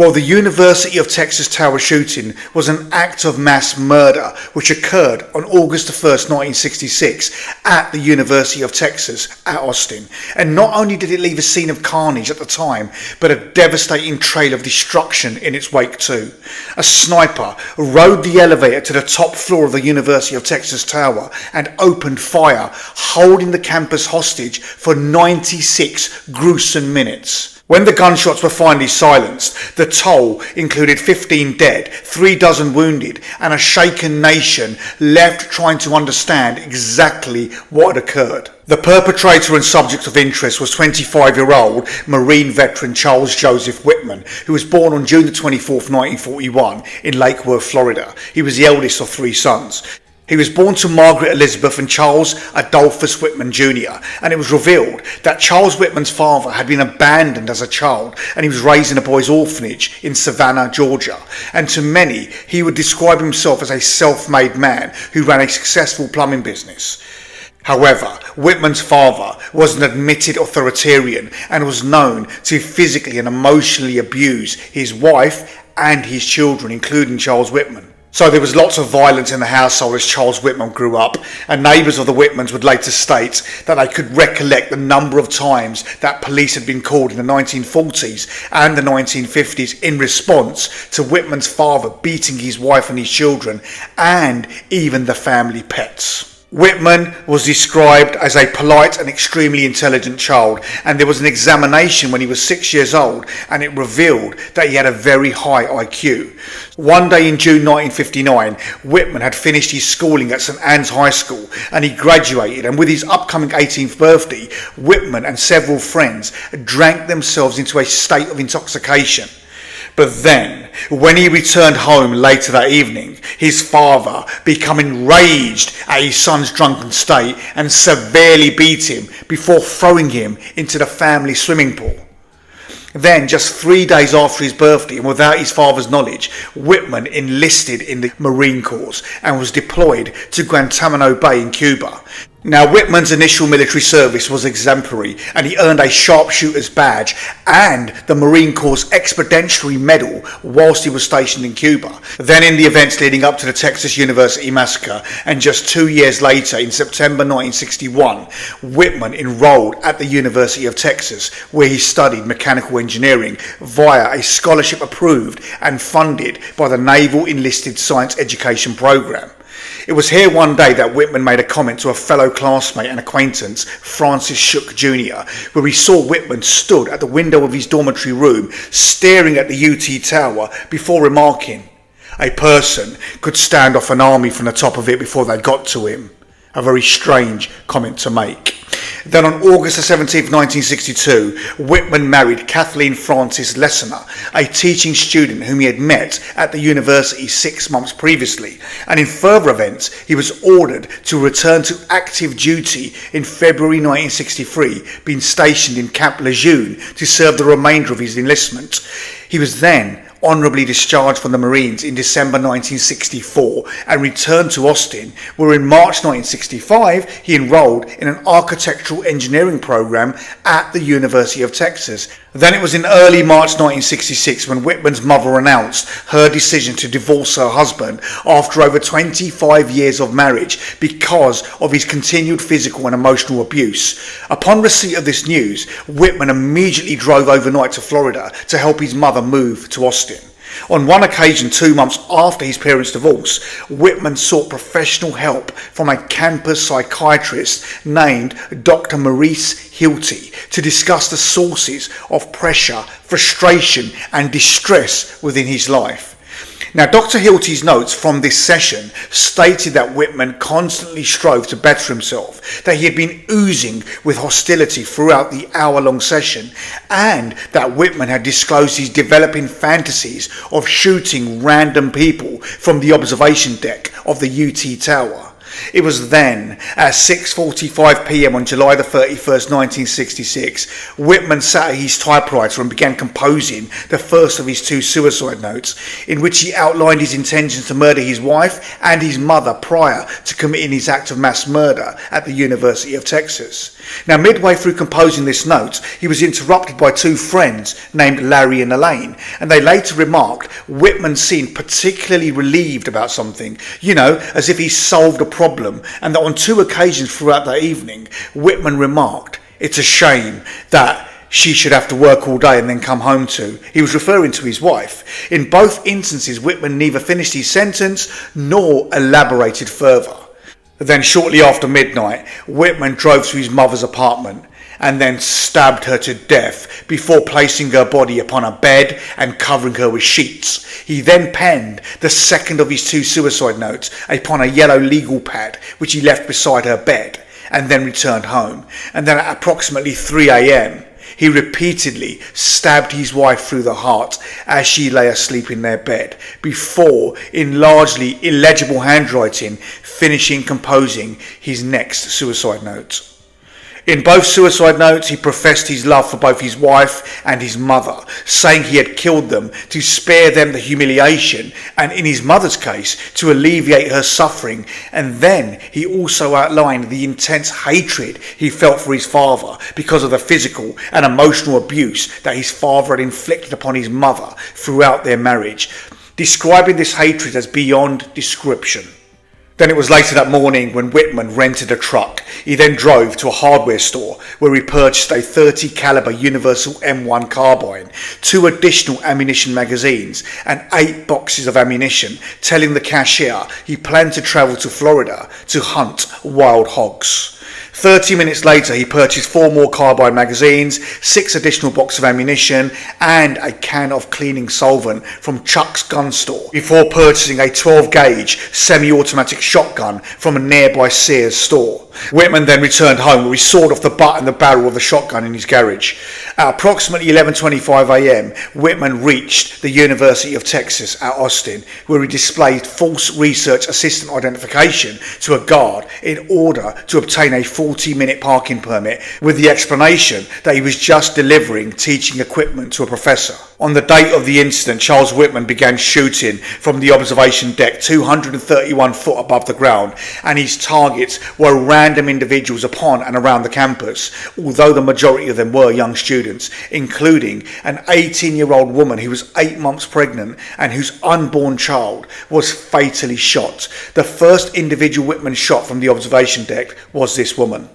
Well, the University of Texas Tower shooting was an act of mass murder which occurred on August 1st, 1966 at the University of Texas at Austin. And not only did it leave a scene of carnage at the time, but a devastating trail of destruction in its wake too. A sniper rode the elevator to the top floor of the University of Texas Tower and opened fire, holding the campus hostage for 96 gruesome minutes. When the gunshots were finally silenced, the toll included 15 dead, 36 wounded, and a shaken nation left trying to understand exactly what had occurred. The perpetrator and subject of interest was 25-year-old Marine veteran Charles Joseph Whitman, who was born on June 24th, 1941 in Lake Worth, Florida. He was the eldest of 3 sons. He was born to Margaret Elizabeth and Charles Adolphus Whitman Jr., and it was revealed that Charles Whitman's father had been abandoned as a child and he was raised in a boys' orphanage in Savannah, Georgia. And to many, he would describe himself as a self-made man who ran a successful plumbing business. However, Whitman's father was an admitted authoritarian and was known to physically and emotionally abuse his wife and his children, including Charles Whitman. So there was lots of violence in the household as Charles Whitman grew up, and neighbours of the Whitmans would later state that they could recollect the number of times that police had been called in the 1940s and the 1950s in response to Whitman's father beating his wife and his children, and even the family pets. Whitman was described as a polite and extremely intelligent child, and there was an examination when he was 6 years old and it revealed that he had a very high IQ. One day in June 1959, Whitman had finished his schooling at St. Anne's High School and he graduated, and with his upcoming 18th birthday, Whitman and several friends drank themselves into a state of intoxication. But then, when he returned home later that evening, his father became enraged at his son's drunken state and severely beat him before throwing him into the family swimming pool. Then, just 3 days after his birthday and without his father's knowledge, Whitman enlisted in the Marine Corps and was deployed to Guantanamo Bay in Cuba. Now, Whitman's initial military service was exemplary and he earned a sharpshooter's badge and the Marine Corps Expeditionary Medal whilst he was stationed in Cuba. Then in the events leading up to the Texas University Massacre, and just 2 years later in September 1961, Whitman enrolled at the University of Texas where he studied mechanical engineering via a scholarship approved and funded by the Naval Enlisted Science Education Program. It was here one day that Whitman made a comment to a fellow classmate and acquaintance, Francis Shook Jr., where he saw Whitman stood at the window of his dormitory room staring at the UT Tower before remarking, "A person could stand off an army from the top of it before they got to him." A very strange comment to make. Then on August 17, 1962, Whitman married Kathleen Frances Lessener, a teaching student whom he had met at the university 6 months previously, and in further events he was ordered to return to active duty in February 1963, being stationed in Camp Lejeune to serve the remainder of his enlistment. He was then honourably discharged from the Marines in December 1964 and returned to Austin, where in March 1965 he enrolled in an architectural engineering program at the University of Texas. Then it was in early March 1966 when Whitman's mother announced her decision to divorce her husband after over 25 years of marriage because of his continued physical and emotional abuse. Upon receipt of this news, Whitman immediately drove overnight to Florida to help his mother move to Austin. On one occasion, 2 months after his parents' divorce, Whitman sought professional help from a campus psychiatrist named Dr. Maurice Hilty to discuss the sources of pressure, frustration, and distress within his life. Now, Dr. Hilty's notes from this session stated that Whitman constantly strove to better himself, that he had been oozing with hostility throughout the hour-long session, and that Whitman had disclosed his developing fantasies of shooting random people from the observation deck of the UT Tower. It was then, at 6:45 p.m. on July the 31st, 1966, Whitman sat at his typewriter and began composing the first of his 2 suicide notes, in which he outlined his intentions to murder his wife and his mother prior to committing his act of mass murder at the University of Texas. Now, midway through composing this note, he was interrupted by 2 friends named Larry and Elaine, and they later remarked Whitman seemed particularly relieved about something, as if he solved a problem, and that on 2 occasions throughout that evening, Whitman remarked, "It's a shame that she should have to work all day and then come home too." He was referring to his wife. In both instances, Whitman neither finished his sentence nor elaborated further. Then shortly after midnight, Whitman drove to his mother's apartment and then stabbed her to death before placing her body upon a bed and covering her with sheets. He then penned the second of his 2 suicide notes upon a yellow legal pad which he left beside her bed, and then returned home. And then at approximately 3 a.m, he repeatedly stabbed his wife through the heart as she lay asleep in their bed, before, in largely illegible handwriting, finishing composing his next suicide note. In both suicide notes, he professed his love for both his wife and his mother, saying he had killed them to spare them the humiliation, and in his mother's case, to alleviate her suffering. And then he also outlined the intense hatred he felt for his father because of the physical and emotional abuse that his father had inflicted upon his mother throughout their marriage, describing this hatred as beyond description. Then it was later that morning when Whitman rented a truck. He then drove to a hardware store where he purchased a .30 caliber Universal M1 carbine, 2 additional ammunition magazines, and 8 boxes of ammunition, telling the cashier he planned to travel to Florida to hunt wild hogs. 30 minutes later, he purchased 4 more carbine magazines, 6 additional boxes of ammunition, and a can of cleaning solvent from Chuck's gun store, before purchasing a 12-gauge semi-automatic shotgun from a nearby Sears store. Whitman then returned home, where he sawed off the butt and the barrel of the shotgun in his garage. At approximately 11:25 a.m, Whitman reached the University of Texas at Austin, where he displayed false research assistant identification to a guard in order to obtain a 40-minute parking permit, with the explanation that he was just delivering teaching equipment to a professor. On the date of the incident, Charles Whitman began shooting from the observation deck 231 foot above the ground, and his targets were random individuals upon and around the campus, although the majority of them were young students, including an 18-year-old woman who was 8 months pregnant and whose unborn child was fatally shot. The first individual Whitman shot from the observation deck was this woman.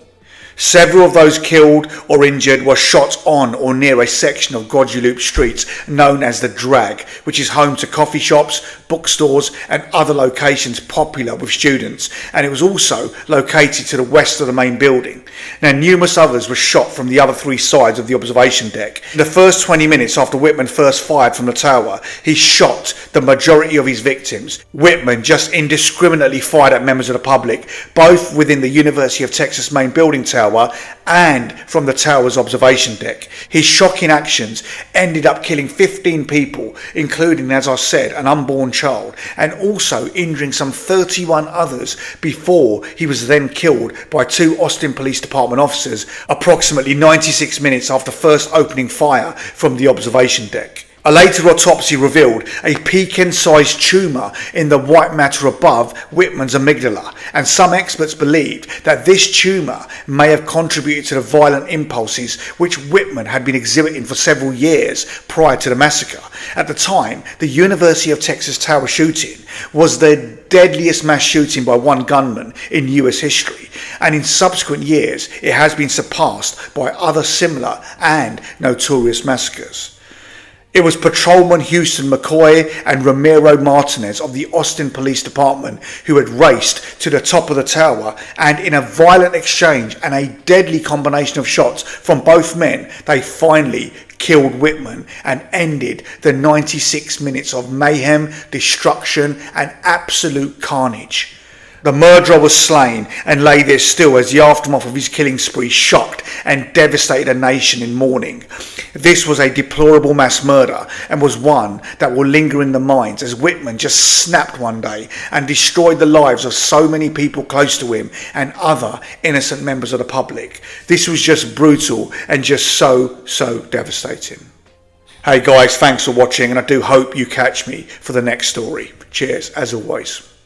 Several of those killed or injured were shot on or near a section of Guadalupe Street known as the Drag, which is home to coffee shops, bookstores and other locations popular with students, and it was also located to the west of the main building. Now, numerous others were shot from the other 3 sides of the observation deck. In the first 20 minutes after Whitman first fired from the tower, he shot the majority of his victims. Whitman just indiscriminately fired at members of the public, both within the University of Texas main building tower and from the tower's observation deck. His shocking actions ended up killing 15 people, including, as I said, an unborn child, and also injuring some 31 others before he was then killed by 2 Austin Police Department officers approximately 96 minutes after first opening fire from the observation deck. A later autopsy revealed a pecan-sized tumour in the white matter above Whitman's amygdala, and some experts believed that this tumour may have contributed to the violent impulses which Whitman had been exhibiting for several years prior to the massacre. At the time, the University of Texas Tower shooting was the deadliest mass shooting by one gunman in US history, and in subsequent years it has been surpassed by other similar and notorious massacres. It was Patrolman Houston McCoy and Ramiro Martinez of the Austin Police Department who had raced to the top of the tower, and in a violent exchange and a deadly combination of shots from both men, they finally killed Whitman and ended the 96 minutes of mayhem, destruction and absolute carnage. The murderer was slain and lay there still as the aftermath of his killing spree shocked and devastated a nation in mourning. This was a deplorable mass murder and was one that will linger in the minds as Whitman just snapped one day and destroyed the lives of so many people close to him and other innocent members of the public. This was just brutal and just so devastating. Hey guys, thanks for watching, and I do hope you catch me for the next story. Cheers, as always.